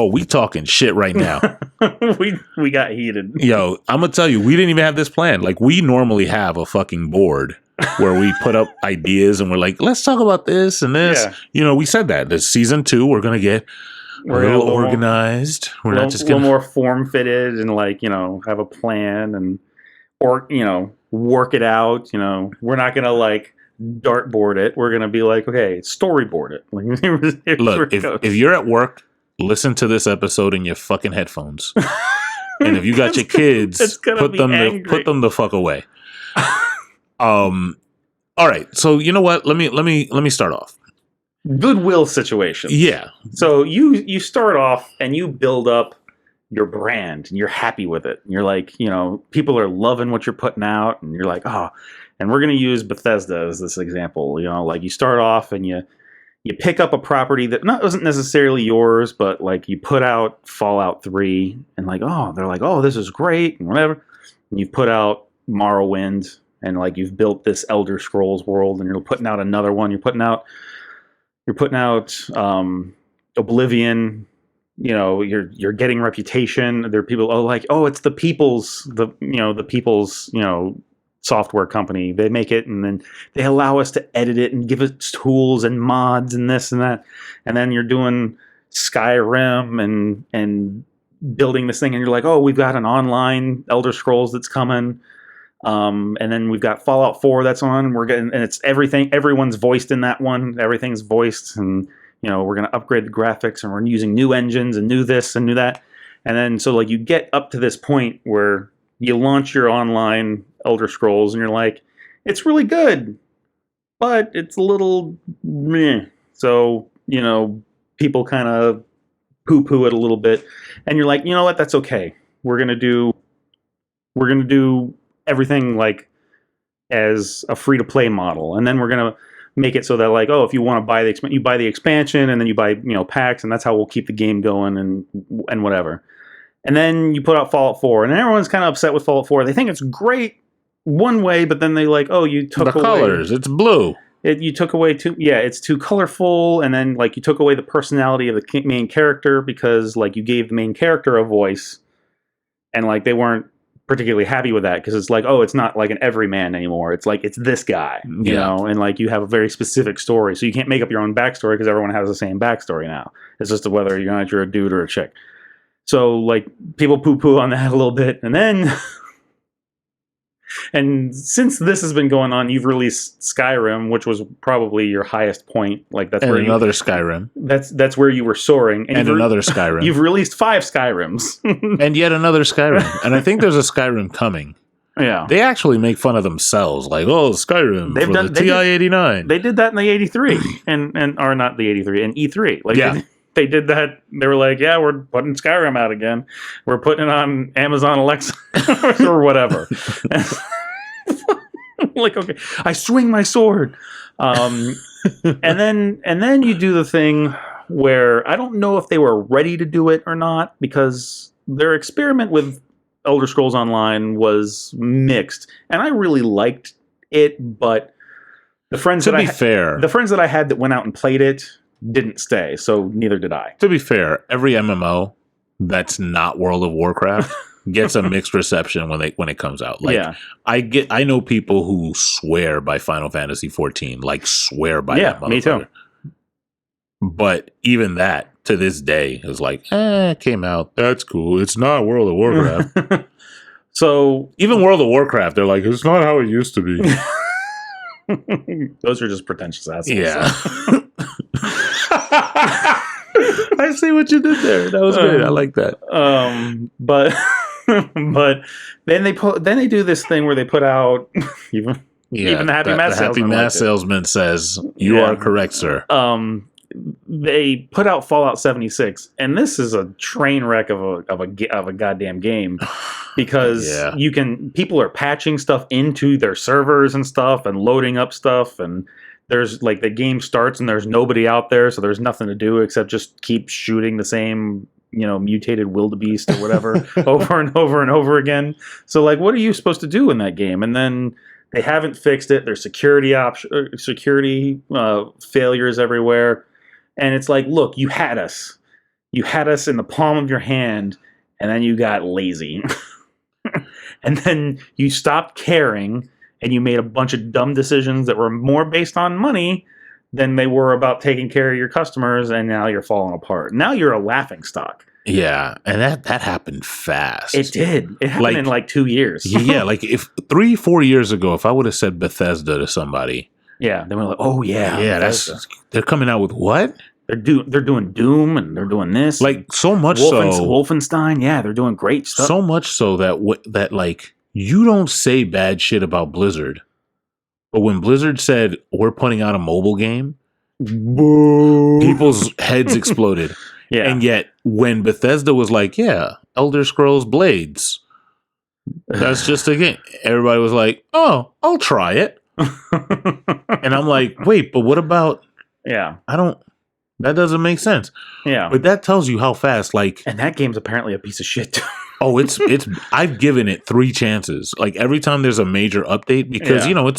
Oh, we talking shit right now. we got heated. Yo, I'm gonna tell you, we didn't even have this plan. Like, we normally have a fucking board where we put up ideas and we're like, let's talk about this and this. Yeah. You know, we said that this season 2, we're gonna get a little organized. We're not just gonna... a little more form fitted and like, you know, have a plan and, or, you know, work it out. You know, we're not gonna like dartboard it. We're gonna be like, okay, storyboard it. Like, look, if you're at work, listen to this episode in your fucking headphones. And if you got your kids, put them the fuck away. All right. So you know what? Let me start off. Goodwill situation. Yeah. So you start off and you build up your brand and you're happy with it. And you're like, you know, people are loving what you're putting out, and you're like, oh, and we're going to use Bethesda as this example. You know, like you start off and you pick up a property that wasn't necessarily yours, but like you put out Fallout 3 and like, oh, they're like, oh, this is great and whatever. And you've put out Morrowind and like you've built this Elder Scrolls world, and you're putting out another one. You're putting out Oblivion. You know, you're getting reputation. There are people, it's the people's software company. They make it, and then they allow us to edit it and give it tools and mods and this and that. And then you're doing Skyrim and building this thing, and you're like, oh, we've got an online Elder Scrolls that's coming. And then we've got Fallout 4 that's on. We're getting, and it's everything. Everyone's voiced in that one. Everything's voiced, and you know, we're going to upgrade the graphics, and we're using new engines and new this and new that. And then so like you get up to this point where you launch your online Elder Scrolls, and you're like, it's really good, but it's a little meh. So, you know, people kind of poo-poo it a little bit, and you're like, you know what, that's okay. We're gonna do everything like as a free-to-play model, and then we're gonna make it so that like, oh, if you want to buy you buy the expansion, and then you buy, you know, packs, and that's how we'll keep the game going and whatever. And then you put out Fallout 4, and everyone's kind of upset with Fallout 4. They think it's great one way, but then they like, oh, you took the colors. It's blue. You took away it's too colorful, and then like you took away the personality of the main character because like you gave the main character a voice, and like they weren't particularly happy with that because it's like, oh, it's not like an everyman anymore. It's like it's this guy, you know, and like you have a very specific story, so you can't make up your own backstory because everyone has the same backstory now. It's just whether you're a dude or a chick. So like people poo-poo on that a little bit, and then and since this has been going on, you've released Skyrim, which was probably your highest point. Like that's where another Skyrim. That's where you were soaring. And another Skyrim. You've released 5 Skyrims. And yet another Skyrim. And I think there's a Skyrim coming. Yeah. They actually make fun of themselves, like, oh, Skyrim for the TI-89. They did that in the 83, and or not the 83, in E3. Like, yeah. They did that. They were like, yeah, we're putting Skyrim out again. We're putting it on Amazon Alexa or whatever. Like, okay, I swing my sword. And then you do the thing where I don't know if they were ready to do it or not, because their experiment with Elder Scrolls Online was mixed. And I really liked it, but the friends that I had that went out and played it didn't stay, so neither did I. To be fair, every MMO that's not World of Warcraft gets a mixed reception when it comes out. Like, yeah. I know people who swear by Final Fantasy 14, like swear by that motherfucker. Me too. But even that to this day is like, it came out. That's cool. It's not World of Warcraft. So even World of Warcraft, they're like, it's not how it used to be. Those are just pretentious assholes. Yeah. I see what you did there. That was great. I like that. But then they do this thing where they put out even the Happy Mass salesman says, "You are correct, sir." They put out Fallout 76, and this is a train wreck of a goddamn game, because people are patching stuff into their servers and stuff and loading up stuff, and there's like the game starts and there's nobody out there, so there's nothing to do except just keep shooting the same, you know, mutated wildebeest or whatever over and over and over again. So like, what are you supposed to do in that game? And then they haven't fixed it. There's security failures everywhere. And it's like, look, you had us. You had us in the palm of your hand, and then you got lazy. And then you stopped caring, and you made a bunch of dumb decisions that were more based on money than they were about taking care of your customers, and now you're falling apart. Now you're a laughingstock. Yeah, and that happened fast. It did. It happened in like 2 years. Yeah, like if 3-4 years ago, if I would have said Bethesda to somebody, yeah, they were like, "Oh yeah, they're coming out with what? They're doing Doom and they're doing this, like so much Wolfenstein. Yeah, they're doing great stuff. So much so that like you don't say bad shit about Blizzard, but when Blizzard said we're putting out a mobile game, boo, people's heads exploded. Yeah. And yet, when Bethesda was like, yeah, Elder Scrolls Blades, that's just a game, everybody was like, oh, I'll try it. And I'm like, wait, but what about, that doesn't make sense. Yeah. But that tells you how fast, like. And that game's apparently a piece of shit, too. Oh, it's, I've given it 3 chances. Like every time there's a major update, because, you know,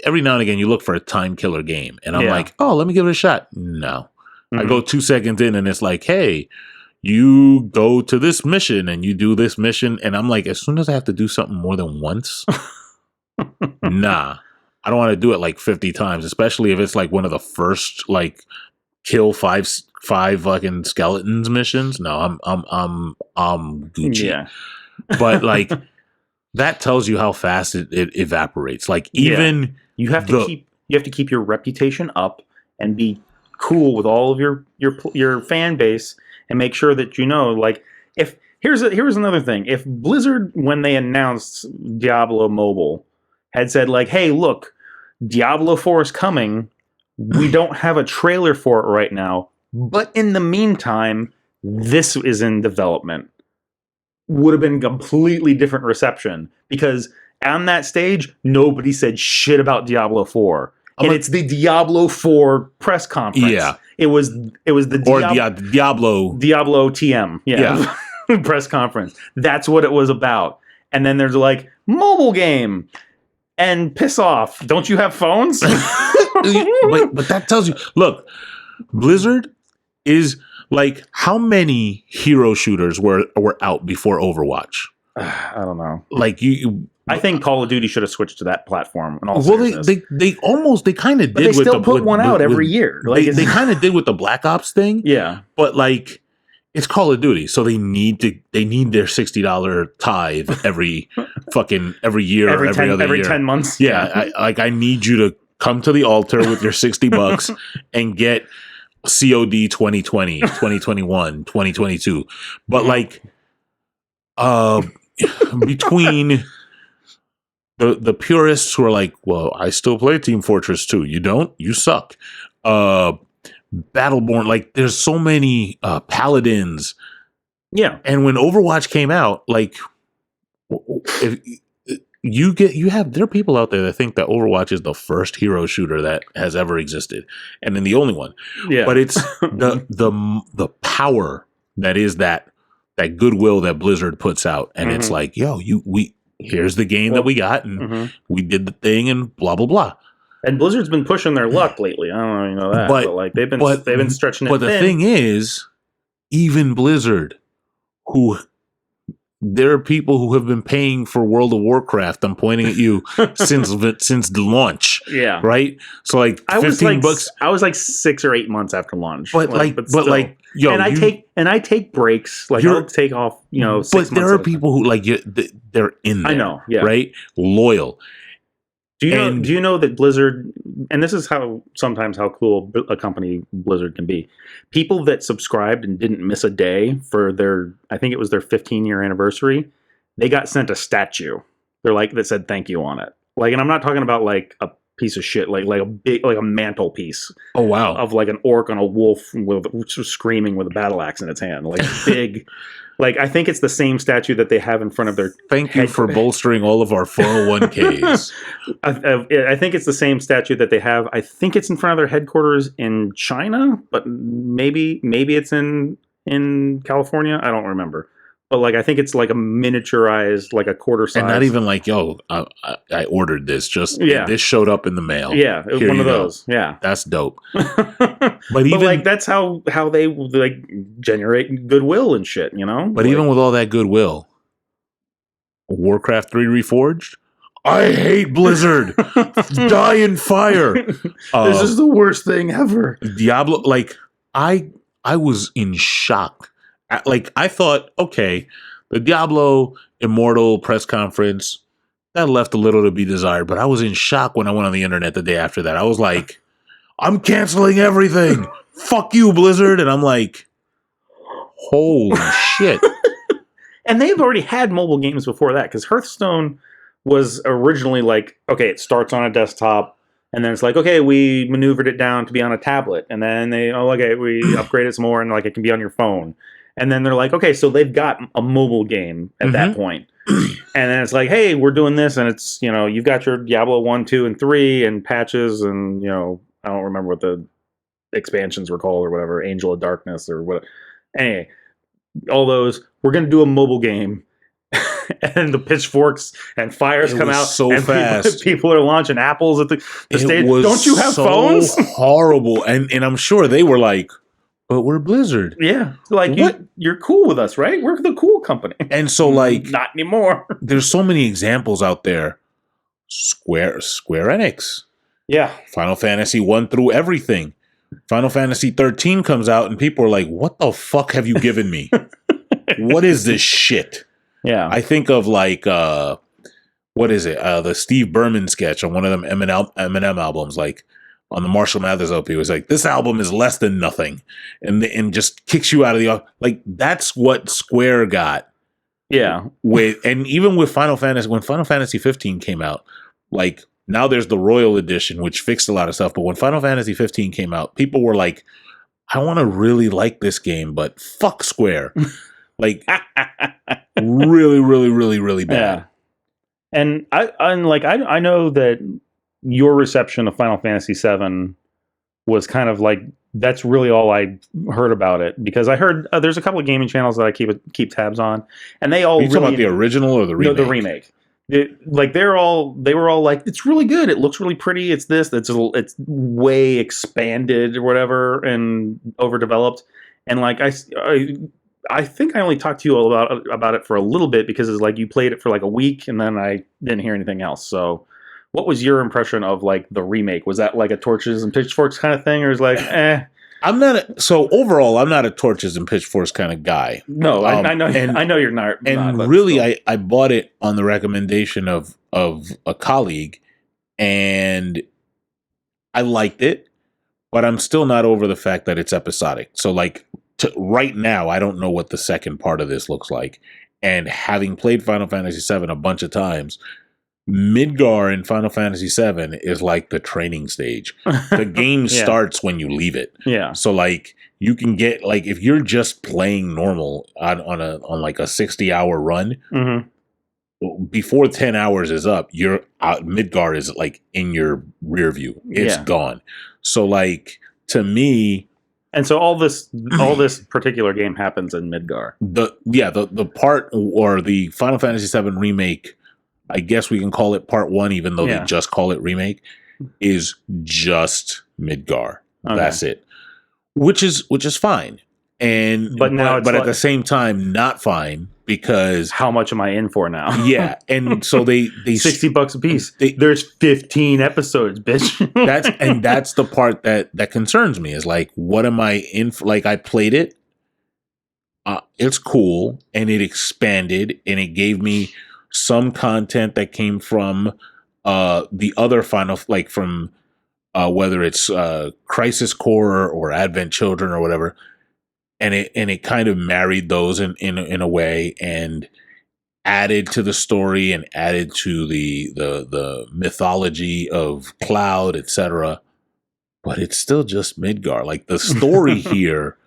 every now and again you look for a time killer game. And I'm like, oh, let me give it a shot. No. I go 2 seconds in and it's like, hey, you go to this mission and you do this mission. And I'm like, as soon as I have to do something more than once, nah, I don't want to do it like 50 times, especially if it's like one of the first, like kill five fucking skeletons missions. No, I'm Gucci. Yeah. But like that tells you how fast it evaporates. Like even you have to keep your reputation up and be cool with all of your fan base and make sure that like if here's another thing. If Blizzard, when they announced Diablo Mobile, had said like, hey, look, Diablo 4 is coming, we don't have a trailer for it right now, but in the meantime this is in development, would have been completely different reception, because on that stage nobody said shit about Diablo 4. And it's the Diablo 4 press conference. Yeah. It was the Diablo TM. Yeah. Press conference. That's what it was about. And then there's like mobile game and piss off. Don't you have phones? but that tells you, look, Blizzard is like, how many hero shooters were out before Overwatch? I don't know. Like I think Call of Duty should have switched to that platform. They kind of did. But they still put one out every year. Like they kind of did with the Black Ops thing. Yeah, but like it's Call of Duty, so they need their $60 tithe every year, every 10 months. Yeah, I need you to come to the altar with your $60 and get COD 2020, 2021, 2022. But like, between the purists who are like, well, I still play Team Fortress 2. You don't? You suck. Battleborn, like there's so many paladins. Yeah. And when Overwatch came out, like if there are people out there that think that Overwatch is the first hero shooter that has ever existed, and then the only one. Yeah. But it's the power that is that goodwill that Blizzard puts out, and it's like, yo, here's the game that we got, and we did the thing, and blah blah blah. And Blizzard's been pushing their luck lately. I don't know if you know that, but like they've been stretching it. But the thing is, even Blizzard, there are people who have been paying for World of Warcraft. I'm pointing at you since the launch. Yeah. Right. So like $15. I was like 6 or 8 months after launch. But yo, I take breaks. Like I'll take off. 6 months. But there are people who like they're in there. I know. Yeah. Right. Loyal. Do you know that Blizzard, and this is how cool a company Blizzard can be. People that subscribed and didn't miss a day for I think it was their 15-year anniversary, they got sent a statue. They're like, that said thank you on it. Like, and I'm not talking about like a piece of shit, like a big, like a mantelpiece. Oh wow! Of like an orc on a wolf screaming with a battle axe in its hand, like big. Like, I think it's the same statue that they have in front of their... Thank you for bolstering all of our 401ks. I think it's the same statue that they have. I think it's in front of their headquarters in China, but maybe it's in California. I don't remember. but like I think it's like a miniaturized, like a quarter size, and not even like, yo, I ordered this. Just this showed up in the mail. Yeah, it was one of those. Yeah, that's dope. But even like that's how they like generate goodwill and shit, you know. But like, even with all that goodwill, Warcraft 3 Reforged. I hate Blizzard. Die in fire. This is the worst thing ever. Diablo, like I was in shock. Like I thought, okay, the Diablo Immortal press conference that left a little to be desired, but I was in shock when I went on the internet the day after that. I was like, I'm canceling everything. Fuck you, Blizzard. And I'm like, holy shit. And they've already had mobile games before that, because Hearthstone was originally like, okay, it starts on a desktop, and then it's like, okay, we maneuvered it down to be on a tablet, and then we upgraded some more, and like it can be on your phone. And then they're like, okay, so they've got a mobile game at that point. And then it's like, hey, we're doing this, and it's, you know, you've got your Diablo 1, 2, and 3, and patches, and, you know, I don't remember what the expansions were called or whatever, Angel of Darkness or whatever. Anyway, all those, we're going to do a mobile game. And the pitchforks and fires come out so and fast. People are launching apples at the stage. Don't you have phones? Horrible. And I'm sure they were like, but we're Blizzard. Yeah. Like, you're cool with us, right? We're the cool company. And so, like, not anymore. There's so many examples out there. Square Enix. Yeah. Final Fantasy 1 through everything. Final Fantasy 13 comes out and people are like, what the fuck have you given me? What is this shit? Yeah. I think of like, what is it? The Steve Berman sketch on one of them Eminem albums, like on the Marshall Mathers LP. It was like, this album is less than nothing. And just kicks you out of the, like, that's what Square got. Yeah. And even with Final Fantasy, when Final Fantasy 15 came out, like, now there's the Royal Edition, which fixed a lot of stuff. But when Final Fantasy 15 came out, people were like, I want to really like this game, but fuck Square. Like, really, really, really, really bad. Yeah. And I know that your reception of Final Fantasy VII was kind of like, that's really all I heard about it, because I heard there's a couple of gaming channels that I keep tabs on, and they all Are you talking about the original or the remake? No, the remake. They were all like, it's really good. It looks really pretty. It's it's way expanded or whatever and overdeveloped. And like I think I only talked to you about it for a little bit, because it's like you played it for like a week and then I didn't hear anything else. So what was your impression of like the remake? Was that like a torches and pitchforks kind of thing, or is like, eh? So overall, I'm not a torches and pitchforks kind of guy. No, I know. I know you're not. And really, I bought it on the recommendation of a colleague, and I liked it, but I'm still not over the fact that it's episodic. So like right now, I don't know what the second part of this looks like. And having played Final Fantasy VII a bunch of times, Midgar in Final Fantasy VII is like the training stage. The game starts when you leave it. Yeah. So like you can get, like, if you're just playing normal on like a 60-hour run, before 10 hours is up, you're out. Midgar is like in your rear view. It's gone. So like, to me, and so all this particular game happens in Midgar. The part, or the Final Fantasy VII remake, I guess we can call it part 1, even though they just call it remake, is just Midgar. Okay. That's it. Which is fine. But at the same time, not fine, because how much am I in for now? Yeah. And so they $60 a piece. There's 15 episodes, bitch. that's the part that concerns me, is like, what am I in for? Like, I played it. It's cool, and it expanded, and it gave me some content that came from the other Final, like from whether it's Crisis Core or Advent Children or whatever, and it kind of married those in a way, and added to the story and added to the mythology of Cloud, etc. But it's still just Midgar. Like, the story here,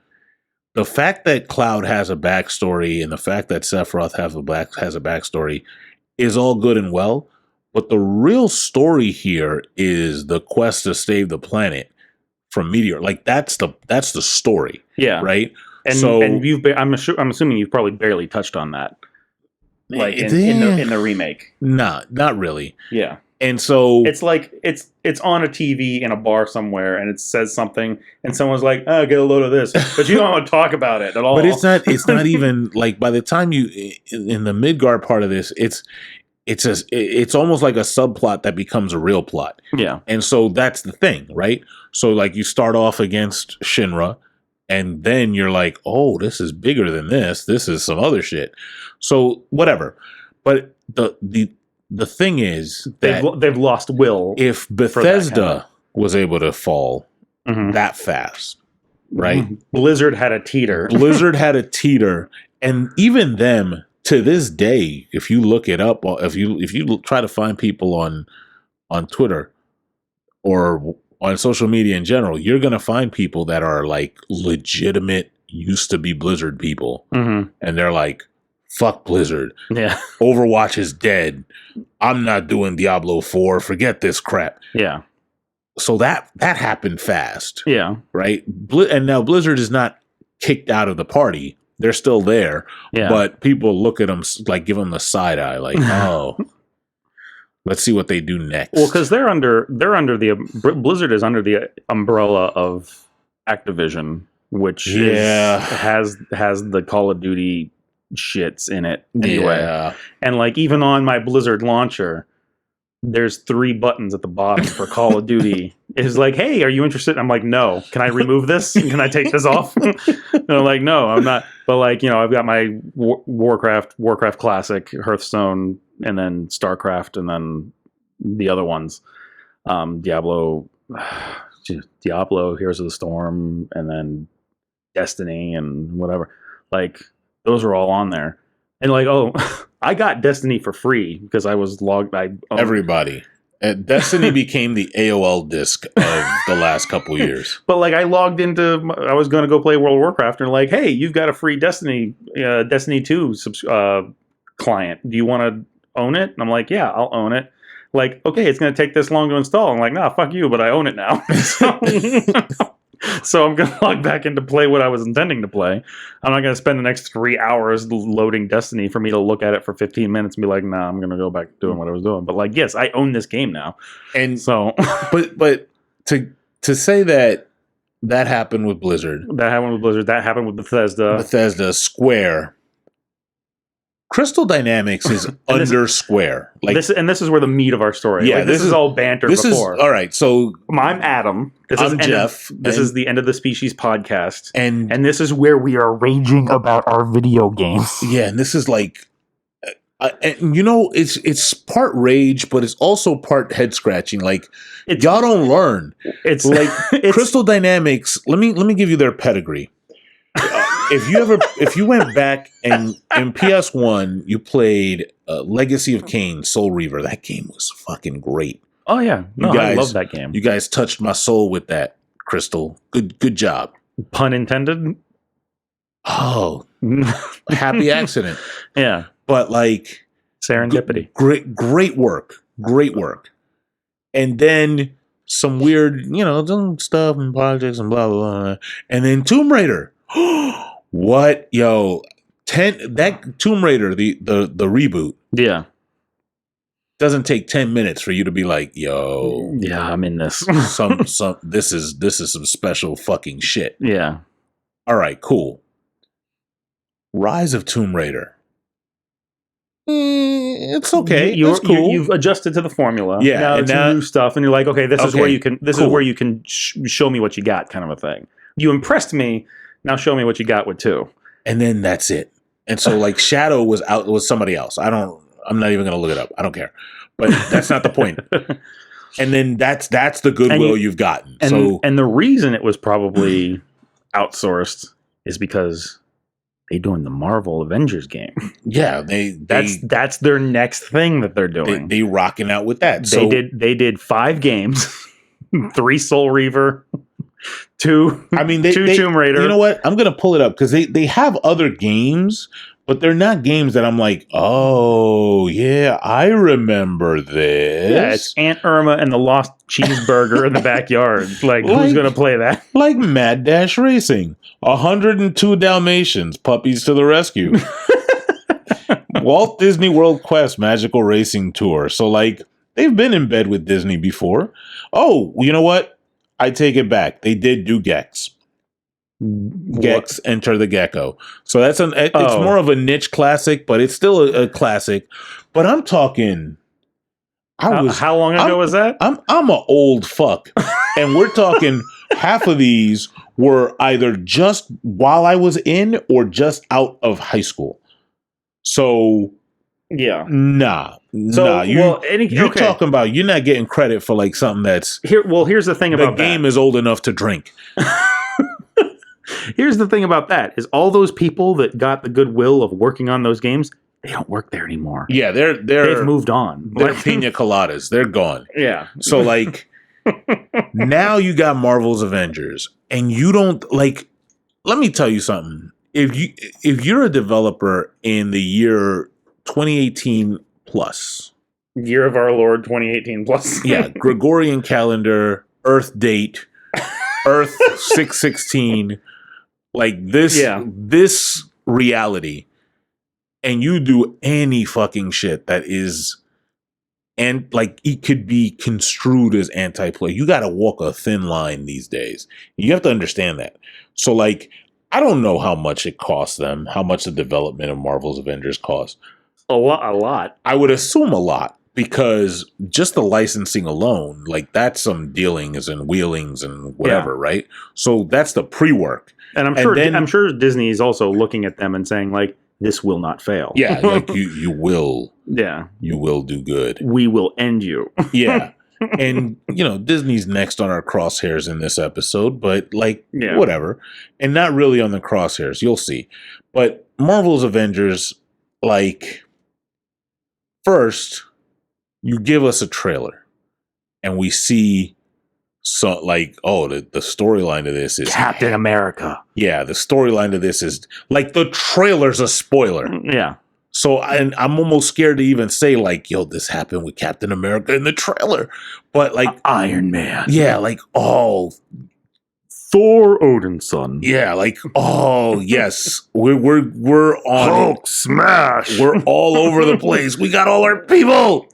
the fact that Cloud has a backstory and the fact that Sephiroth has a backstory is all good and well, but the real story here is the quest to save the planet from Meteor. Like, that's the story. Yeah. Right? I'm assuming you've probably barely touched on that, like in the remake. Nah, not really. Yeah. And so it's like it's on a TV in a bar somewhere, and it says something, and someone's like, "Oh, get a load of this," but you don't want to talk about it at all. But it's not even like by the time you in the Midgard part of this, it's almost like a subplot that becomes a real plot. Yeah. And so that's the thing, right? So like you start off against Shinra, and then you're like, oh, this is bigger than this. This is some other shit. So whatever. But the thing is that they've lost will. If Bethesda was able to fall that fast, right? Blizzard had a teeter. And even them to this day, if you look it up, if you try to find people on Twitter or on social media in general, you're gonna find people that are like legitimate used to be Blizzard people, and they're like, fuck Blizzard. Yeah. Overwatch is dead. I'm not doing Diablo 4. Forget this crap. Yeah. So that happened fast. Yeah. Right? And now Blizzard is not kicked out of the party. They're still there. Yeah. But people look at them, like, give them the side eye, like, oh, let's see what they do next. Well, because Blizzard is under the umbrella of Activision, which has the Call of Duty shits in it anyway. Yeah. And like even on my Blizzard launcher, there's 3 buttons at the bottom for Call of Duty. It's like, hey, are you interested? I'm like, no. Can I remove this? Can I take this off? And I'm like, no, I'm not. But like, I've got my Warcraft Classic, Hearthstone, and then StarCraft, and then the other ones, Diablo, Heroes of the Storm, and then Destiny, and whatever. Like, those are all on there. And like, oh, I got Destiny for free because I was logged. Everybody. Destiny became the AOL disc of the last couple years. But like, I logged into, I was going to go play World of Warcraft, and like, hey, you've got a free Destiny 2 client. Do you want to own it? And I'm like, yeah, I'll own it. Like, okay, it's going to take this long to install. I'm like, nah, fuck you, but I own it now. So I'm going to log back in to play what I was intending to play. I'm not going to spend the next 3 hours loading Destiny for me to look at it for 15 minutes and be like, nah, I'm going to go back to doing what I was doing. But like, yes, I own this game now. And so, but to say that happened with Blizzard. That happened with Bethesda. Square. Crystal Dynamics is under Square. Like this is where the meat of our story. Yeah, like, this is all banter before. All right, so I'm Adam. I'm Jeff. This is the End of the Species podcast, and this is where we are raging about our video games. Yeah, and this is like, it's part rage, but it's also part head scratching. Like, y'all don't learn. It's like Crystal Dynamics. Let me give you their pedigree. If you went back and in PS1 you played Legacy of Kain, Soul Reaver, that game was fucking great. Oh yeah, I love that game. You guys touched my soul with that, Crystal. Good job. Pun intended. Oh, happy accident. Yeah, but like serendipity. Great work. And then some weird, stuff and politics and blah blah blah. And then Tomb Raider. What, yo? That Tomb Raider, the reboot. Yeah, doesn't take 10 minutes for you to be like, yo, yeah, I'm in this. This is some special fucking shit. Yeah. All right, cool. Rise of Tomb Raider. It's okay. It's cool. You've adjusted to the formula. Yeah, now it's new stuff, and you're like, okay, this is where you can. This is where you can show me what you got, kind of a thing. You impressed me. Now show me what you got with 2. And then that's it. And so like Shadow was somebody else. I'm not even going to look it up. I don't care. But that's not the point. And then that's the goodwill you've gotten. And the reason it was probably outsourced is because they're doing the Marvel Avengers game. Yeah, that's their next thing that they're doing. They rocking out with that. They did 5 games, 3 Soul Reaver. 2 Tomb Raider. You know what? I'm going to pull it up because they have other games, but they're not games that I'm like, oh yeah, I remember this. Yeah, it's Aunt Irma and the Lost Cheeseburger in the backyard. Like who's gonna play that? Like Mad Dash Racing, 102 Dalmatians, puppies to the rescue. Walt Disney World Quest Magical Racing Tour. So like they've been in bed with Disney before. Oh, you know what? I take it back. They did do Gex. Gex Enter the Gecko. So it's more of a niche classic, but it's still a classic. But I'm talking how long ago was that? I'm an old fuck. And we're talking half of these were either just while I was in or just out of high school. So yeah. You're talking about you're not getting credit for like something that's here. Well, here's the thing about the game is old enough to drink. Here's the thing about that is all those people that got the goodwill of working on those games, they don't work there anymore. Yeah, they've moved on. They're pina coladas. They're gone. Yeah. So like now you got Marvel's Avengers, and you don't like. Let me tell you something. If you're a developer in the year 2018 plus, year of our Lord 2018 plus, yeah, Gregorian calendar, Earth date, Earth 616. Like this reality, and you do any fucking shit that is, and like it could be construed as anti-play. You got to walk a thin line these days. You have to understand that. So like, I don't know how much it costs them, how much the development of Marvel's Avengers costs. A lot. I would assume a lot, because just the licensing alone, like that's some dealings and wheelings and whatever, right? So that's the pre-work. And I'm sure Disney is also looking at them and saying like, this will not fail. Yeah, like you will. Yeah. You will do good. We will end you. Yeah. And, Disney's next on our crosshairs in this episode, but like, whatever. And not really on the crosshairs. You'll see. But Marvel's Avengers, like, first, you give us a trailer and we see the storyline of this is Captain America. Yeah, the storyline of this is like the trailer's a spoiler. Yeah. So I'm almost scared to even say like, yo, this happened with Captain America in the trailer. But like Iron Man. Yeah, like Thor Odin's son. Yeah, like yes. We're on Hulk smash. We're all over the place. We got all our people.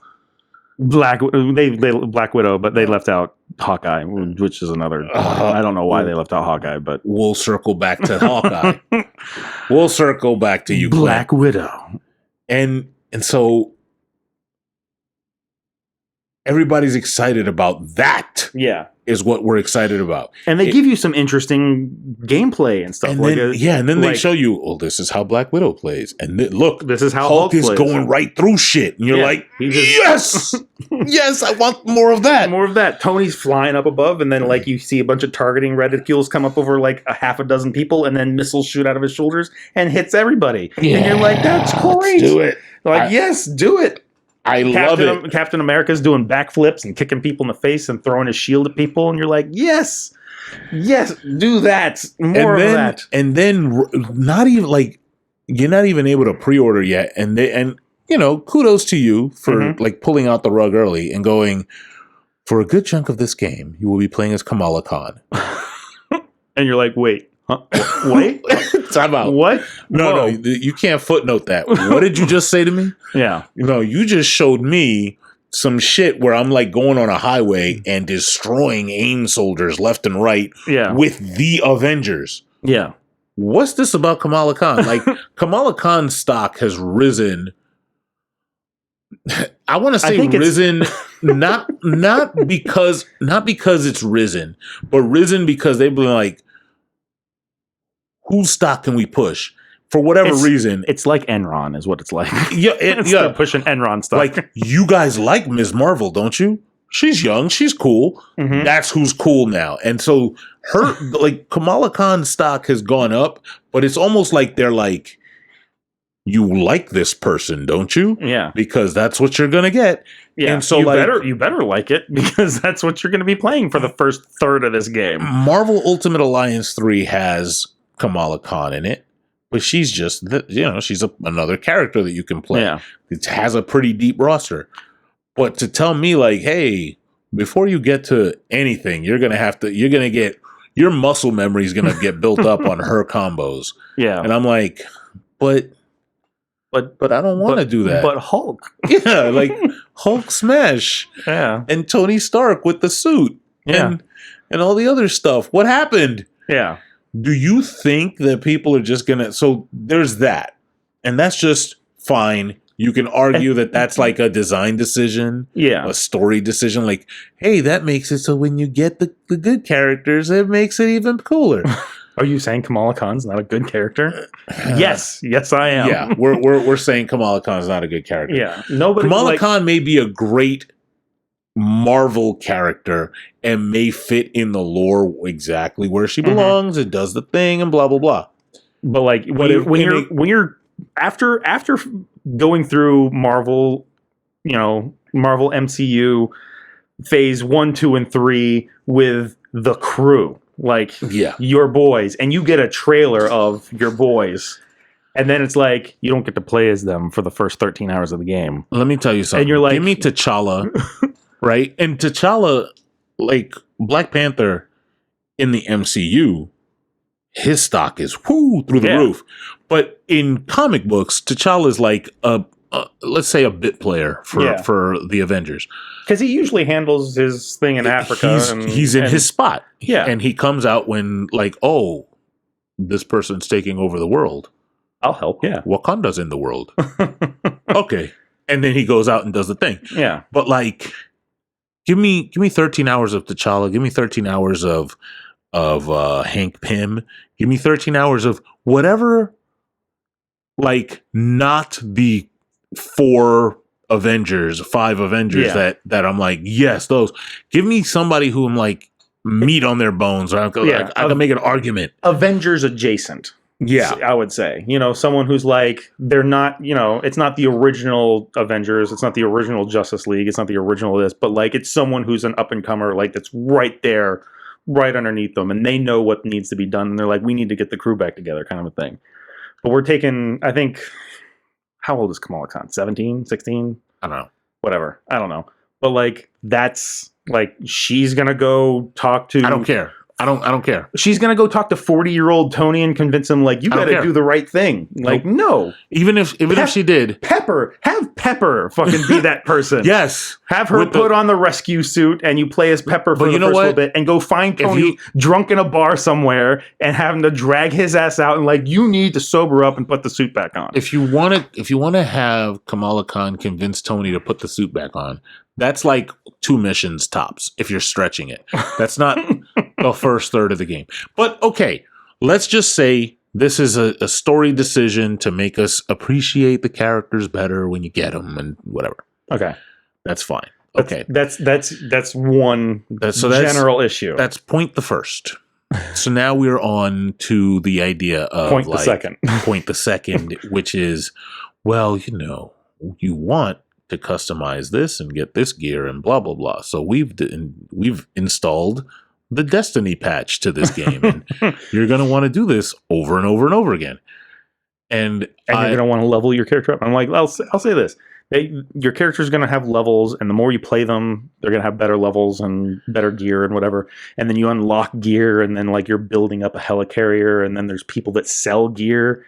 Black Widow, but they left out Hawkeye, which is another. I don't know why they left out Hawkeye, but we'll circle back to Hawkeye. We'll circle back to you, Black Widow, and so everybody's excited about that. Yeah. Is what we're excited about. And they give you some interesting gameplay and stuff. And then they show you, this is how Black Widow plays. And look, this is how Hulk is going right through shit. And you're like, yes! Yes, I want more of that. More of that. Tony's flying up above, and then like you see a bunch of targeting reticules come up over like a half a dozen people, and then missiles shoot out of his shoulders and hits everybody. Yeah, and you're like, that's great. Let's do it. Yes, do it. Love it. Captain America's doing backflips and kicking people in the face and throwing his shield at people, and you're like, yes, do that. More of that. And then not even like you're not even able to pre-order yet, and kudos to you for like pulling out the rug early and going, for a good chunk of this game, you will be playing as Kamala Khan. And you're like, wait. Huh? Wait, time out. What? No, you can't footnote that. What did you just say to me? Yeah. You just showed me some shit where I'm like going on a highway and destroying AIM soldiers left and right with the Avengers. Yeah. What's this about Kamala Khan? Like Kamala Khan's stock has risen. I want to say risen, not because it's risen, but risen because they've been like, whose stock can we push? For whatever reason. It's like Enron is what it's like. Yeah, They're pushing Enron stock. Like, you guys like Ms. Marvel, don't you? She's young. She's cool. Mm-hmm. That's who's cool now. And so Kamala Khan's stock has gone up, but it's almost like they're like, you like this person, don't you? Yeah. Because that's what you're going to get. Yeah. And so you better like it because that's what you're going to be playing for the first third of this game. Marvel Ultimate Alliance 3 has Kamala Khan in it. but she's just, she's another character that you can play. Yeah. It has a pretty deep roster. But to tell me like, hey, before you get to anything, you're going to get, your muscle memory is going to get built up on her combos. Yeah. And I'm like, but I don't want to do that. But Hulk. Yeah, like Hulk smash. Yeah. And Tony Stark with the suit. Yeah. And all the other stuff. What happened? Yeah. Do you think that people are just going to... So there's that. And that's just fine. You can argue that that's like a design decision. Yeah. A story decision. Like, hey, that makes it so when you get the good characters, it makes it even cooler. Are you saying Kamala Khan's not a good character? Yes, I am. Yeah, we're saying Kamala Khan's not a good character. Yeah, nobody. Kamala Khan may be a great Marvel character and may fit in the lore exactly where she belongs and does the thing and blah blah blah. But like when you're after going through Marvel, Marvel MCU phase 1, 2, and 3 with the crew. Like, your boys, and you get a trailer of your boys, and then it's like you don't get to play as them for the first 13 hours of the game. Let me tell you something. And you're like, give me T'Challa, right? And T'Challa, like Black Panther in the MCU, his stock is through the roof. But in comic books, T'Challa is like let's say a bit player for the Avengers. Because he usually handles his thing in Africa. He's in his spot. Yeah. And he comes out when, like, oh, this person's taking over the world. I'll help, yeah. Wakanda's in the world. Okay. And then he goes out and does the thing. Yeah. But, like, give me 13 hours of T'Challa. Give me 13 hours of Hank Pym. Give me 13 hours of whatever, like, not the 5 Avengers that I'm like, yes, those. Give me somebody who I'm like, meat on their bones. Or I can make an argument. Avengers adjacent. Yeah. I would say. Someone who's like, they're not, it's not the original Avengers. It's not the original Justice League. It's not the original this. But like, it's someone who's an up and comer, like that's right there, right underneath them. And they know what needs to be done. And they're like, we need to get the crew back together kind of a thing. But we're taking, I think... How old is Kamala Khan? 17, 16? I don't know. Whatever. I don't know. But like, that's like, she's going to go talk to... I don't care. I don't care. She's going to go talk to 40-year-old Tony and convince him, like, you got to do the right thing. Like, no. Even if she did. Have Pepper fucking be that person. Yes. Have her put on the rescue suit and you play as Pepper for the first little bit and go find Tony drunk in a bar somewhere and have him to drag his ass out and like, you need to sober up and put the suit back on. If you want to have Kamala Khan convince Tony to put the suit back on, that's like 2 missions tops if you're stretching it. That's not the first third of the game. But okay, let's just say this is a story decision to make us appreciate the characters better when you get them and whatever. Okay. That's fine. Okay. That's one general issue. That's point the first. So now we're on to the idea of point the second, which is, well, you want to customize this and get this gear and blah blah blah. So we've installed the Destiny patch to this game, and you're going to want to do this over and over and over again. And you're going to want to level your character up. I'm like, I'll say this: your character's going to have levels, and the more you play them, they're going to have better levels and better gear and whatever. And then you unlock gear, and then like you're building up a helicarrier, and then there's people that sell gear.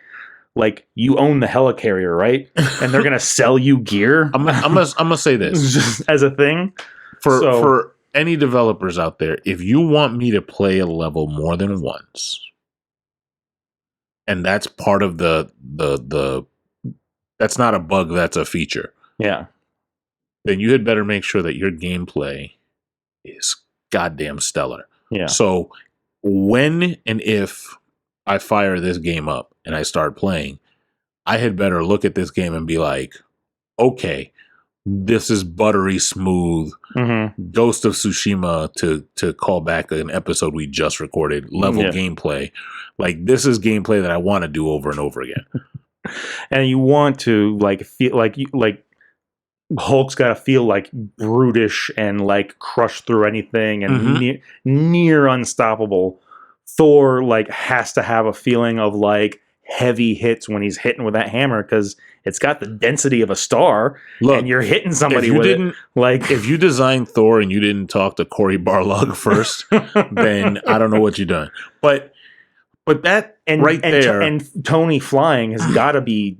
Like, you own the helicarrier, right? And they're gonna sell you gear. I'm gonna say this just as a thing for any developers out there. If you want me to play a level more than once, and that's part of the that's not a bug, that's a feature. Yeah. Then you had better make sure that your gameplay is goddamn stellar. Yeah. So when and if I fire this game up and I start playing, I had better look at this game and be like, okay, this is buttery smooth. Ghost of Tsushima, to call back an episode we just recorded, level gameplay. Like, this is gameplay that I want to do over and over again. And you want to like feel like Hulk's got to feel like brutish and like crush through anything and near unstoppable. Thor like has to have a feeling of like heavy hits when he's hitting with that hammer because it's got the density of a star. Look, and you're hitting somebody with it. Like, if you designed Thor and you didn't talk to Cory Barlog first, then I don't know what you've done. But that there, and Tony flying has got to be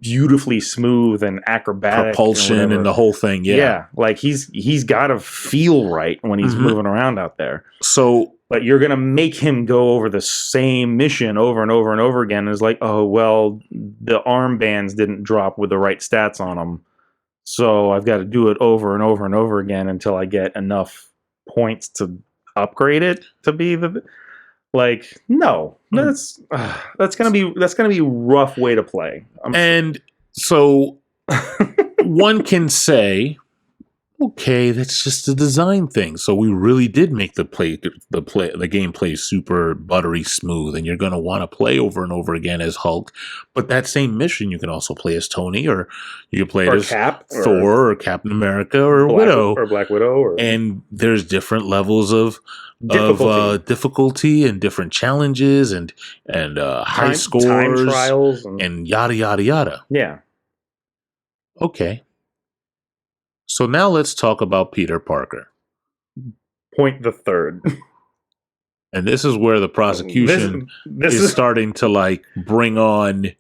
beautifully smooth and acrobatic, propulsion and the whole thing. Yeah, like he's got to feel right when he's moving around out there. So, but you're gonna make him go over the same mission over and over and over again. It's like, oh well, the armbands didn't drop with the right stats on them, so I've got to do it over and over and over again until I get enough points to upgrade it to be the. Like, no, that's gonna be a rough way to play. And so one can say, okay, that's just a design thing. So we really did make the gameplay super buttery smooth, and you're gonna want to play over and over again as Hulk. But that same mission, you can also play as Tony, or you can play as Cap, Thor, or Captain America, or Widow, or Black Widow, and there's different levels of difficulty and different challenges and high scores, time trials, and yada yada yada. Yeah. Okay. So now let's talk about Peter Parker. Point the third. And this is where the prosecution is starting to like bring on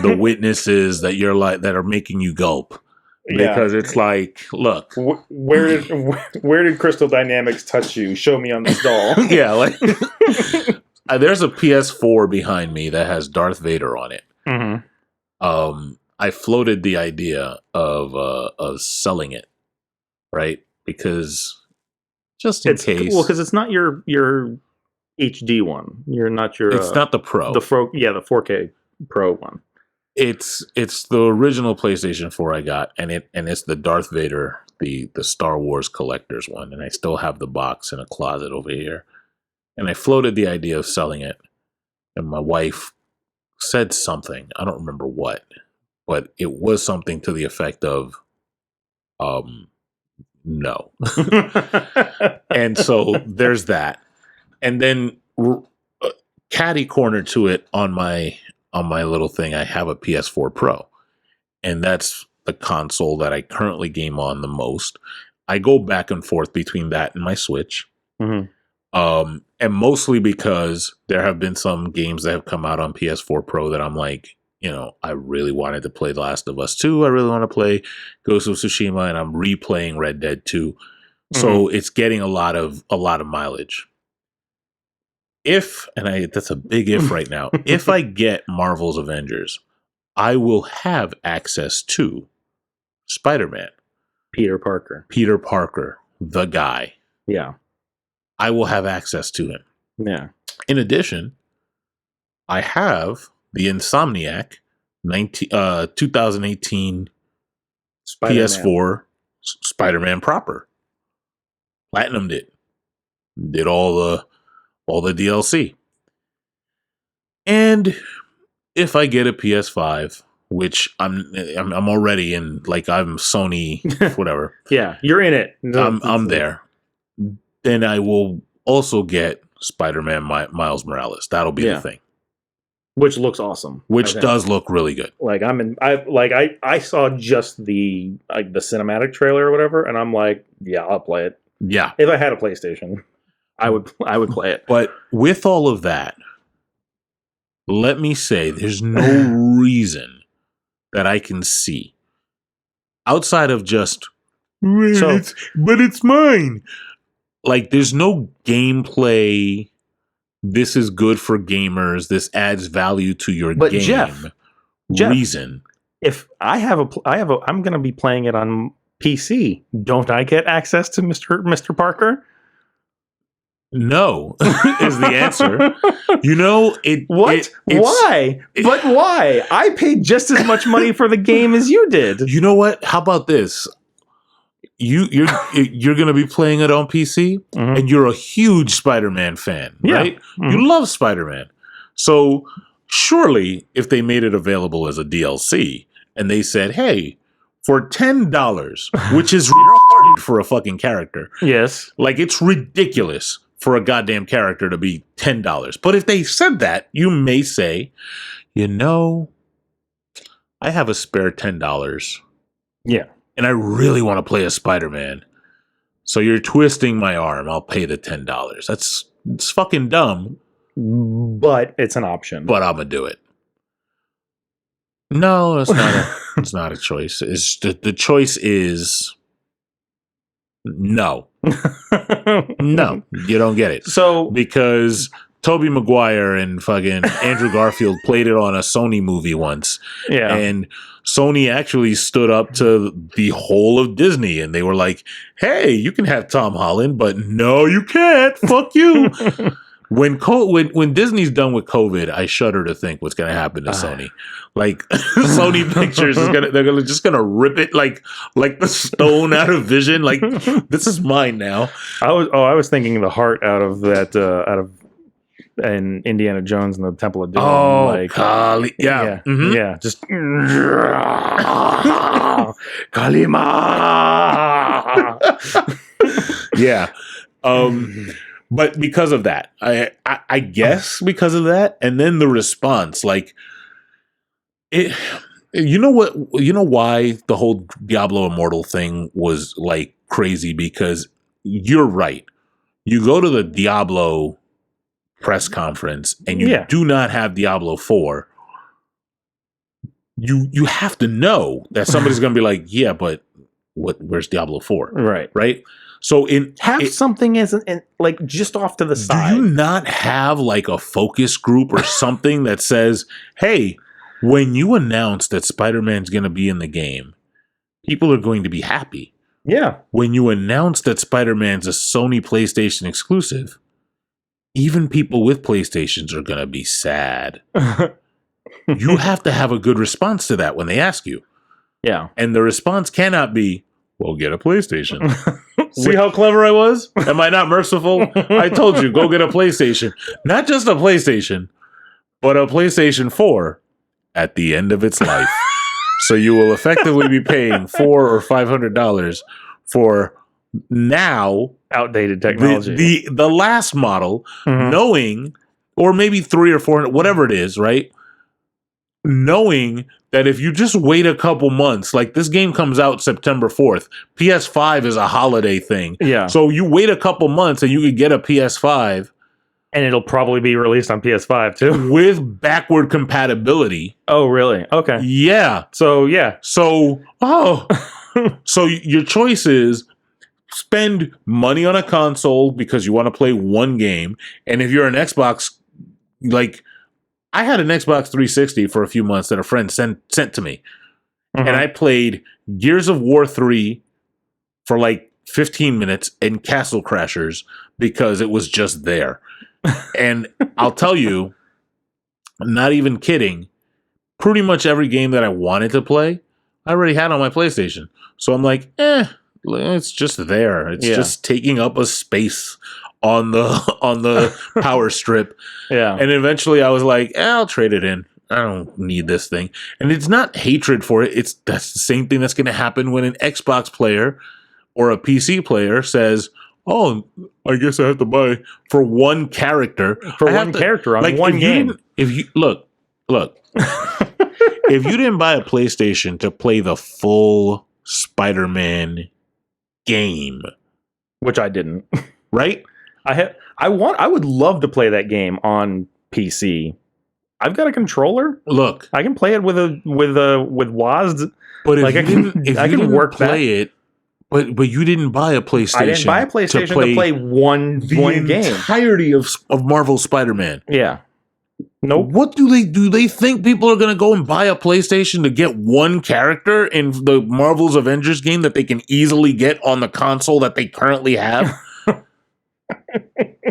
the witnesses that are making you gulp. Because it's like, look, where did Crystal Dynamics touch you? Show me on this doll. Yeah, like there's a PS4 behind me that has Darth Vader on it. Mm-hmm. I floated the idea of selling it, right? Because just in case, well, because it's not your HD one. You're not your. It's not the Pro. The 4K Pro one. It's the original PlayStation 4 I got, and it's the Darth Vader, the Star Wars collector's one, and I still have the box in a closet over here. And I floated the idea of selling it, and my wife said something, I don't remember what, but it was something to the effect of, no. And so there's that, and then catty corner to it on my little thing, I have a PS4 Pro, and that's the console that I currently game on the most. I go back and forth between that and my Switch. Mm-hmm. And mostly because there have been some games that have come out on PS4 Pro that I'm like, I really wanted to play The Last of Us 2. I really want to play Ghost of Tsushima, and I'm replaying Red Dead 2. Mm-hmm. So it's getting a lot of mileage. That's a big if right now. If I get Marvel's Avengers, I will have access to Spider-Man. Peter Parker, the guy. Yeah. I will have access to him. Yeah. In addition, I have the Insomniac 2018 Spider-Man. PS4 Spider-Man proper. Platinumed it. Did all the DLC. And if I get a PS5, which I'm already in, like I'm Sony, whatever. Yeah, you're in it. I'm there. Then I will also get Spider-Man Miles Morales. That'll be the thing. Which looks awesome. Which does look really good. Like I saw just the cinematic trailer or whatever, and I'm like, yeah, I'll play it. Yeah. If I had a PlayStation, I would play it. But with all of that, let me say there's no reason that I can see outside of just but it's mine. Like there's no gameplay. This is good for gamers. This adds value to your game. Jeff, reason. If I'm going to be playing it on PC. Don't I get access to Mr. Parker? No, is the answer. Why? But why? I paid just as much money for the game as you did. You know what? How about this? You're going to be playing it on PC, mm-hmm. and you're a huge Spider-Man fan, right? Mm-hmm. You love Spider-Man. So surely if they made it available as a DLC and they said, hey, for $10, which is for a fucking character. Yes. Like it's ridiculous. for a goddamn character to be $10. But if they said that, you may say, I have a spare $10. Yeah. And I really want to play a Spider-Man. So you're twisting my arm. I'll pay the $10. It's fucking dumb. But it's an option. But I'm going to do it. No, it's not a choice. It's the choice is no. No, you don't get it. So because Tobey Maguire and fucking Andrew Garfield played it on a Sony movie once. Yeah. And Sony actually stood up to the whole of Disney and they were like, hey, you can have Tom Holland, but no, you can't. Fuck you. When Disney's done with COVID, I shudder to think what's going to happen to Sony. Like Sony Pictures they're just gonna rip it like the stone out of Vision. Like this is mine now. I was thinking the heart out of that and Indiana Jones and the Temple of Doom. Oh, like Kali, yeah, mm-hmm. Yeah, just Kalima. Yeah. But because of that, I guess because of that, and then the response, like it, you know why the whole Diablo Immortal thing was like crazy? Because you're right. You go to the Diablo press conference and you do not have Diablo 4. You have to know that somebody's going to be like, yeah, but where's Diablo 4? Right. So something like just off to the side. Do you not have like a focus group or something that says, hey, when you announce that Spider-Man's going to be in the game, people are going to be happy. Yeah. When you announce that Spider-Man's a Sony PlayStation exclusive, even people with PlayStations are going to be sad. You have to have a good response to that when they ask you. Yeah. And the response cannot be, well, get a PlayStation. See how clever I was? Am I not merciful? I told you, go get a PlayStation. Not just a PlayStation, but a PlayStation 4 at the end of its life. So you will effectively be paying $400 or $500 for now outdated technology. The last model, knowing, or maybe 300 or 400, whatever it is, right? Knowing that if you just wait a couple months, like this game comes out September 4th, PS5 is a holiday thing. Yeah. So you wait a couple months and you could get a PS5. And it'll probably be released on PS5 too. With backward compatibility. Oh, really? Okay. Yeah. So, yeah. So your choice is spend money on a console because you want to play one game. And if you're an Xbox, like I had an Xbox 360 for a few months that a friend sent to me. And I played Gears of War 3 for like 15 minutes and Castle Crashers because it was just there. And I'll tell you, I'm not even kidding, pretty much every game that I wanted to play, I already had on my PlayStation. So I'm like, it's just there. It's just taking up a space on the power strip. Yeah. And eventually I was like, I'll trade it in. I don't need this thing. And it's not hatred for it. That's the same thing that's going to happen when an Xbox player or a PC player says, oh, I guess I have to buy for one character. On one game. If you look, if you didn't buy a PlayStation to play the full Spider-Man game, which I didn't, right? I would love to play that game on PC. I've got a controller. Look, I can play it with WASD. But if I can work play it. But you didn't buy a PlayStation. I didn't buy a PlayStation to play one game. The entirety of Marvel Spider-Man. Yeah. Nope. What do they think people are going to go and buy a PlayStation to get one character in the Marvel's Avengers game that they can easily get on the console that they currently have?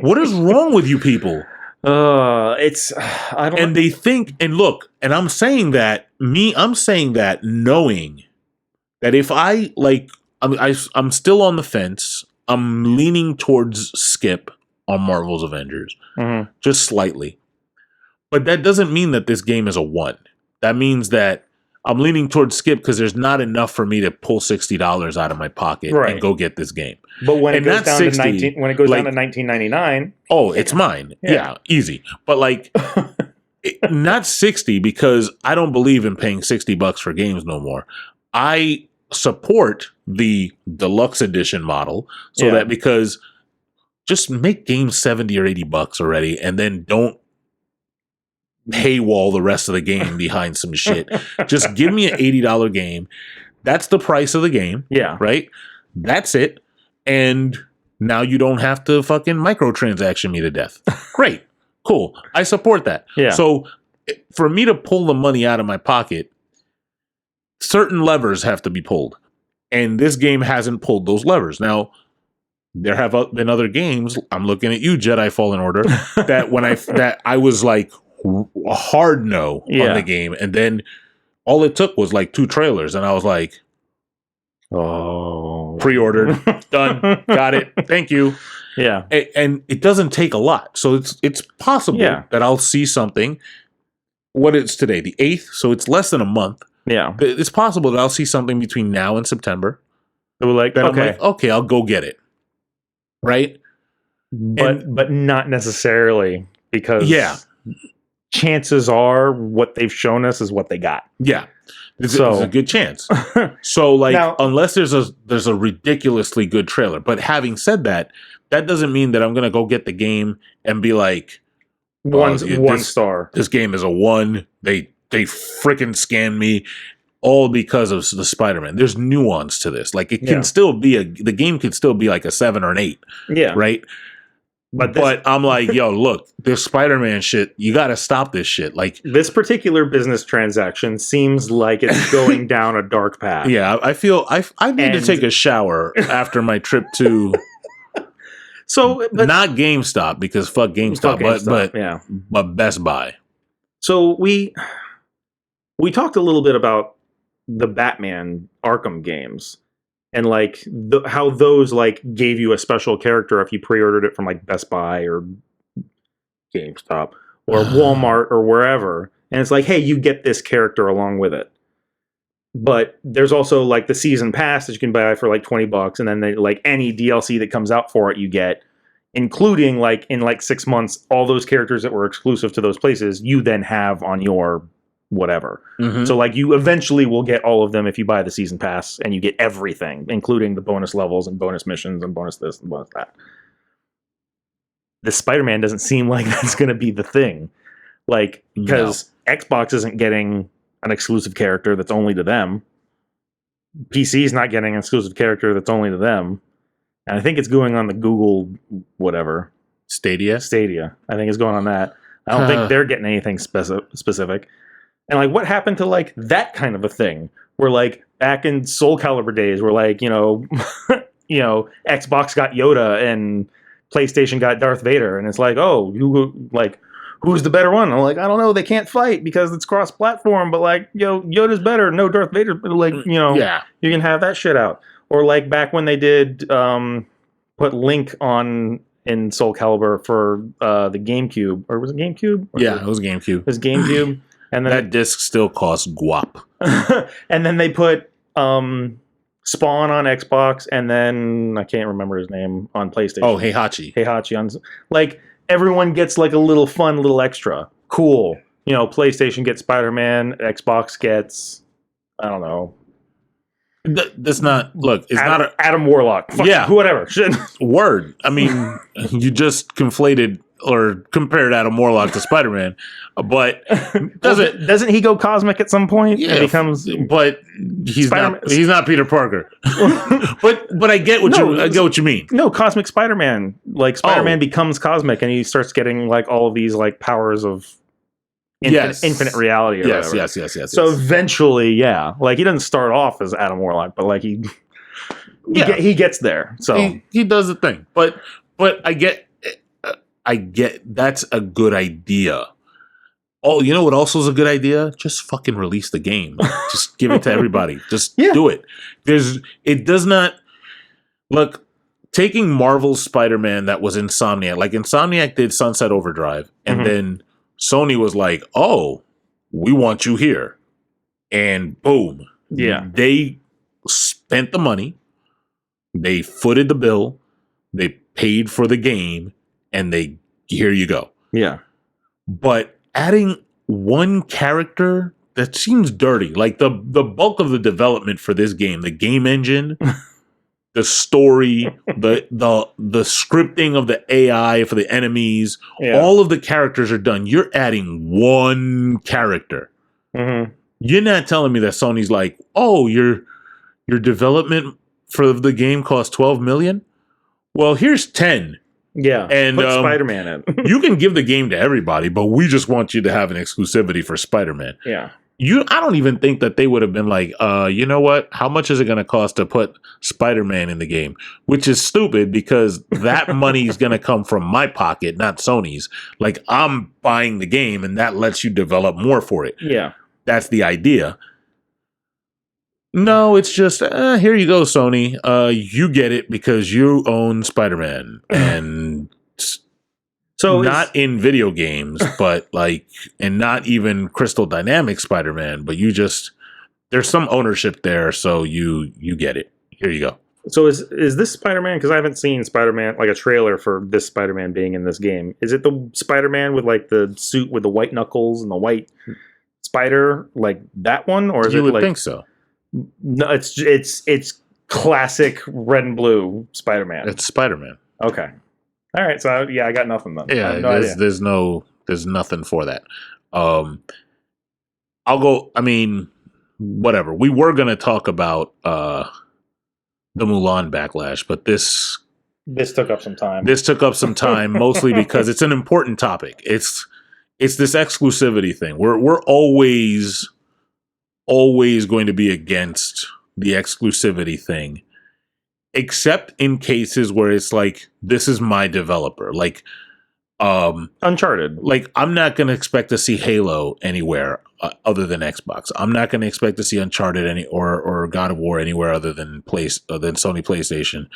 What is wrong with you people? And they think, and look, and I'm saying that knowing that if I like, I'm still on the fence. I'm leaning towards skip on Marvel's Avengers, just slightly. But that doesn't mean that this game is a 1. That means that I'm leaning towards skip because there's not enough for me to pull $60 out of my pocket and go get this game. But when it goes down to down to $19.99, it's mine. Yeah, easy. But like, not $60 because I don't believe in paying $60 for games no more. I support the deluxe edition model so that because just make games $70 or $80 already, and then don't paywall the rest of the game behind some shit. Just give me an $80 game. That's the price of the game. Yeah. Right? That's it. And now you don't have to fucking microtransaction me to death. Great. Cool. I support that. Yeah. So for me to pull the money out of my pocket, certain levers have to be pulled. And this game hasn't pulled those levers. Now, there have been other games. I'm looking at you, Jedi Fallen Order, that I was like a hard no on the game, and then all it took was like 2 trailers, and I was like, "Oh, pre-ordered, done, got it, thank you." Yeah, and it doesn't take a lot, so it's possible that I'll see something. What it's today, the 8th, so it's less than a month. Yeah, it's possible that I'll see something between now and September. So I'm like, okay, I'll go get it. Right? But not necessarily, because chances are what they've shown us is what they got. Yeah. There's a good chance. So like now, unless there's a ridiculously good trailer. But having said that, that doesn't mean that I'm gonna go get the game and be like one star. This game is a 1. They freaking scanned me. All because of the Spider-Man. There's nuance to this. Like it can still be the game can still be like a 7 or an 8. Yeah. Right? But I'm like, yo, look, this Spider-Man shit, you got to stop this shit. Like this particular business transaction seems like it's going down a dark path. Yeah, I feel I need to take a shower after my trip to not GameStop because fuck GameStop, but Best Buy. So we talked a little bit about the Batman Arkham games and like how those like gave you a special character if you pre-ordered it from like Best Buy or GameStop or Walmart or wherever, and it's like, hey, you get this character along with it. But there's also like the season pass that you can buy for like $20, and then they, like any DLC that comes out for it you get, including like in like 6 months all those characters that were exclusive to those places you then have on your whatever. Mm-hmm. So like you eventually will get all of them if you buy the season pass, and you get everything, including the bonus levels and bonus missions and bonus this and bonus that. The Spider-Man doesn't seem like that's going to be the thing. Like, because Xbox isn't getting an exclusive character that's only to them. PC's not getting an exclusive character that's only to them. And I think it's going on the Google whatever. Stadia. I think it's going on that. I don't think they're getting anything specific. And like, what happened to like that kind of a thing? Where like back in Soul Calibur days, where like Xbox got Yoda and PlayStation got Darth Vader, and it's like, oh, who's the better one? I'm like, I don't know. They can't fight because it's cross-platform, but like, Yoda's better. No, Darth Vader. Like, you can have that shit out. Or like back when they did put Link on in Soul Calibur for the GameCube, or was it GameCube? It was GameCube. It was GameCube. And then that disc still costs guap. And then they put Spawn on Xbox, and then I can't remember his name on PlayStation. Oh, Heihachi on like everyone gets like a little fun little extra. Cool. PlayStation gets Spider-Man, Xbox gets I don't know. That's not look. It's Adam, not Adam Warlock. Fuck, whatever. Word. I mean, you just conflated or compared Adam Warlock to Spider-Man, but doesn't he go cosmic at some point? Yeah, becomes. But he's not Peter Parker. but I get what you mean. No, cosmic Spider-Man. Like Spider-Man becomes cosmic, and he starts getting like all of these like powers of infinite reality. Or yes. So eventually, like he doesn't start off as Adam Warlock, but like he gets there. So he does the thing. But I get that's a good idea. Oh, you know what also is a good idea? Just fucking release the game. Just give it to everybody. Just do it. It does not look taking Marvel's Spider-Man that was Insomniac. Like Insomniac did Sunset Overdrive, and then Sony was like, "Oh, we want you here." and boom. Yeah. They spent the money. They footed the bill. They paid for the game, and here you go. Yeah. But adding one character, that seems dirty. Like the bulk of the development for this game, the game engine, the story, the scripting of the AI for the enemies, all of the characters are done. You're adding one character. Mm-hmm. You're not telling me that Sony's like, oh, your development for the game cost $12 million. Well, here's 10. Yeah, and put Spider-Man in. You can give the game to everybody, but we just want you to have an exclusivity for Spider-Man. Yeah. I don't even think that they would have been like, you know what? How much is it going to cost to put Spider-Man in the game? Which is stupid because that money is going to come from my pocket, not Sony's. Like, I'm buying the game and that lets you develop more for it. Yeah. That's the idea. No, it's just, here you go, Sony. You get it because you own Spider-Man. And so not in video games, but like, and not even Crystal Dynamics Spider-Man, but there's some ownership there, so you get it. Here you go. So is this Spider-Man? Because I haven't seen Spider-Man, like a trailer for this Spider-Man being in this game. Is it the Spider-Man with like the suit with the white knuckles and the white spider, like that one? Or is you it would like, think so. No, it's classic red and blue Spider-Man. It's Spider-Man. Okay. All right. So I got nothing then. Yeah, there's nothing for that. I'll go. I mean, whatever. We were going to talk about the Mulan backlash, but this took up some time. This took up some time, mostly because it's an important topic. It's this exclusivity thing. We're always going to be against the exclusivity thing, except in cases where it's like, this is my developer. Like, Uncharted. Like, I'm not going to expect to see Halo anywhere other than Xbox. I'm not going to expect to see Uncharted or God of War anywhere other than Sony PlayStation.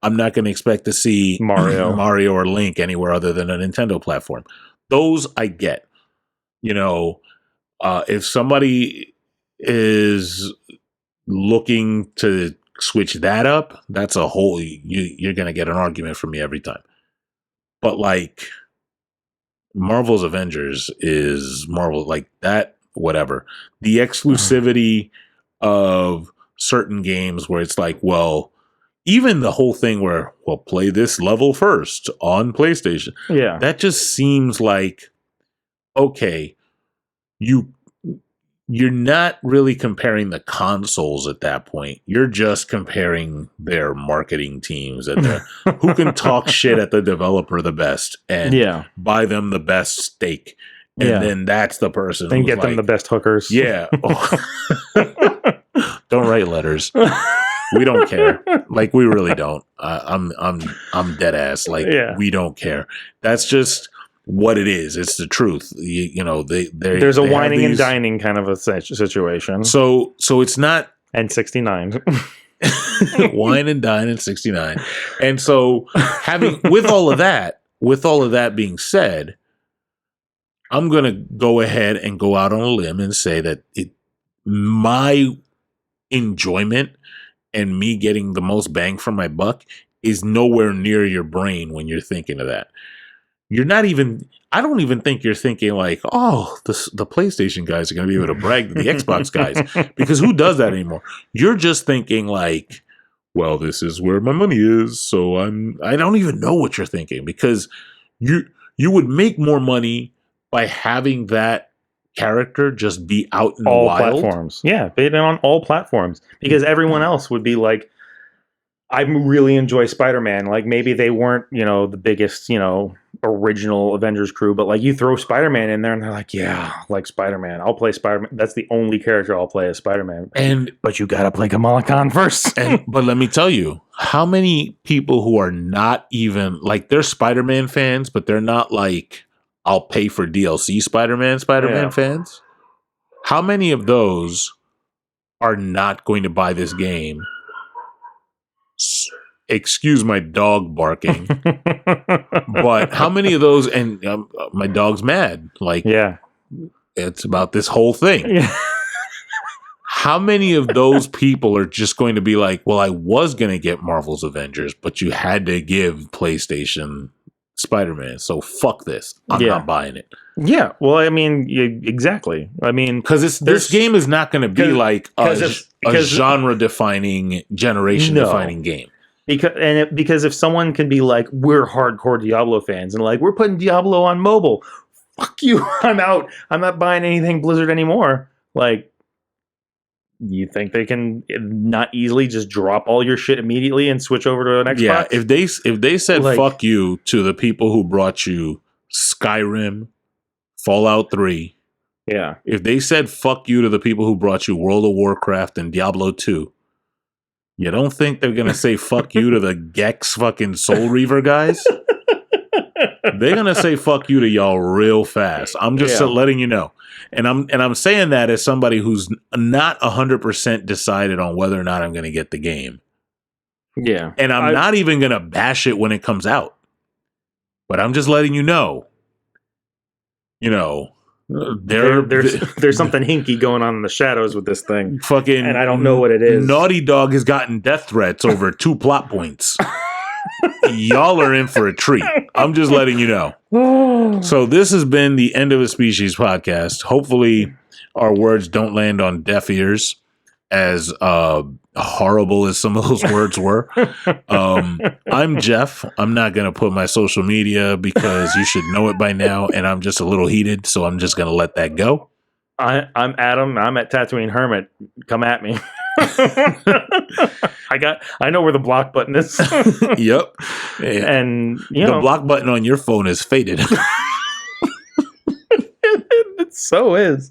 I'm not going to expect to see Mario or Link anywhere other than a Nintendo platform. Those I get. You know, if somebody is looking to switch that up, that's a whole, you're going to get an argument from me every time. But like, Marvel's Avengers is Marvel, like that, whatever. The exclusivity of certain games where it's like, well, even the whole thing where, well, play this level first on PlayStation. Yeah. That just seems like, okay, you're not really comparing the consoles at that point. You're just comparing their marketing teams and who can talk shit at the developer the best and buy them the best steak. And then that's the person and get them the best hookers. Yeah. Don't write letters. We don't care. Like, we really don't. I'm dead ass. Like, we don't care. That's just what it is. It's the truth. You know, there's a whining and dining kind of a situation. So it's not. And 69. Wine and dine and 69. And so with all of that being said, I'm going to go ahead and go out on a limb and say that my enjoyment and me getting the most bang for my buck is nowhere near your brain when you're thinking of that. I don't even think you're thinking like, oh, the PlayStation guys are going to be able to brag to the Xbox guys, because who does that anymore? You're just thinking like, well, this is where my money is. So I don't even know what you're thinking, because you would make more money by having that character just be out in all the wild. Platforms. Yeah, be it on all platforms, because everyone else would be like, I really enjoy Spider-Man. Like, maybe they weren't, the biggest, original Avengers crew, but like, you throw Spider-Man in there and they're like, yeah, like Spider-Man. I'll play Spider-Man. That's the only character I'll play as Spider-Man. But you gotta play Kamala Khan first. But let me tell you, how many people who are not even like, they're Spider-Man fans, but they're not like, I'll pay for DLC Spider-Man fans. How many of those are not going to buy this game? Excuse my dog barking, but how many of those? And my dog's mad. Like, it's about this whole thing. how many of those people are just going to be like, well, I was going to get Marvel's Avengers, but you had to give PlayStation Spider-Man, so fuck this. I'm not buying it. Yeah, well, I mean, exactly. I mean, because this game is not going to be like a genre-defining, generation-defining game. Because if someone can be like, we're hardcore Diablo fans, and like, we're putting Diablo on mobile, fuck you, I'm out. I'm not buying anything Blizzard anymore. Like, you think they can not easily just drop all your shit immediately and switch over to an Xbox? Yeah, if they said like, fuck you to the people who brought you Skyrim, Fallout 3. Yeah. If they said fuck you to the people who brought you World of Warcraft and Diablo 2, you don't think they're going to say fuck you to the Gex fucking Soul Reaver guys? They're going to say fuck you to y'all real fast. I'm just letting you know. And I'm saying that as somebody who's not 100% decided on whether or not I'm going to get the game. Yeah. And I'm not even going to bash it when it comes out. But I'm just letting you know. You know, there's something hinky going on in the shadows with this thing. Fucking, and I don't know what it is. Naughty Dog has gotten death threats over 2 plot points. Y'all are in for a treat. I'm just letting you know. So this has been the End of a Species podcast. Hopefully our words don't land on deaf ears, as horrible as some of those words were. I'm Jeff. I'm not going to put my social media because you should know it by now, and I'm just a little heated, so I'm just going to let that go. I'm Adam. I'm at Tatooine Hermit. Come at me. I know where the block button is. Yep. And the block button on your phone is faded. It so is.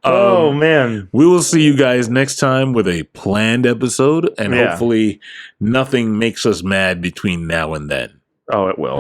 Oh man. We will see you guys next time with a planned episode, and hopefully nothing makes us mad between now and then. Oh, it will.